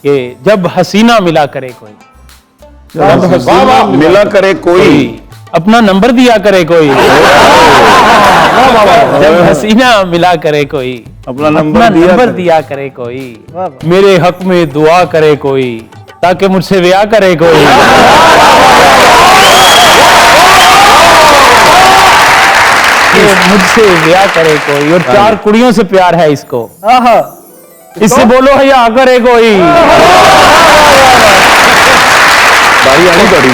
कि जब हसीना मिला करे कोई, मिला करे कोई, अपना नंबर दिया करे कोई, जब हसीना मिला करे कोई, अपना नंबर दिया करे कोई, मेरे हक में दुआ करे कोई, ताकि मुझसे ब्याह करे कोई। मुझसे ब्याह करे कोई, और 4 कुड़ियों से प्यार है इसको, इससे बोलो हया करे कोई। बारी आनी पड़ी।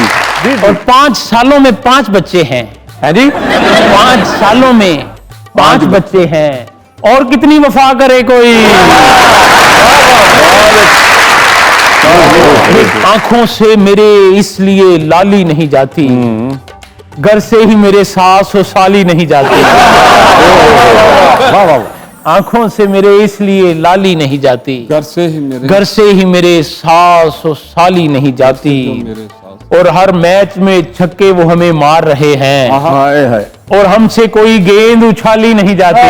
और 5 सालों में 5 बच्चे हैं, है जी, 5 सालों में 5 बच्चे हैं, और कितनी वफा करे कोई। आंखों से मेरे इसलिए लाली नहीं जाती, घर से ही मेरे सास और साली नहीं जाती। आंखों से मेरे इसलिए लाली नहीं जाती, घर से ही मेरे सास और साली नहीं जाती, और हर मैच में छक्के वो हमें मार रहे हैं, और हमसे कोई गेंद उछाली नहीं जाती।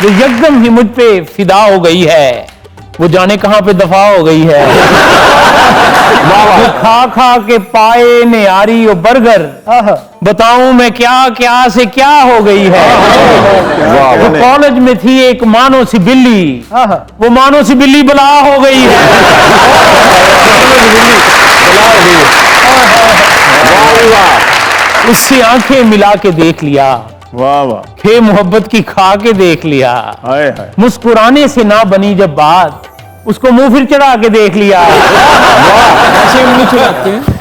वो एकदम ही मुझ पे फिदा हो गई है, वो जाने कहां पे दफा हो गई है। वो खा खा के पाए नियारी और बर्गर, बताऊं मैं क्या क्या से क्या हो गई है। वो कॉलेज में थी एक मानो सी बिल्ली, वो मानो सी बिल्ली बला हो गई है। उससे आंखें मिला के देख लिया, वाह वाह, खे मोहब्बत की खा के देख लिया, मुस्कुराने से ना बनी जब बात, उसको मुंह फिर चढ़ा के देख लिया। ऐसे उंगली चढ़ाते हैं।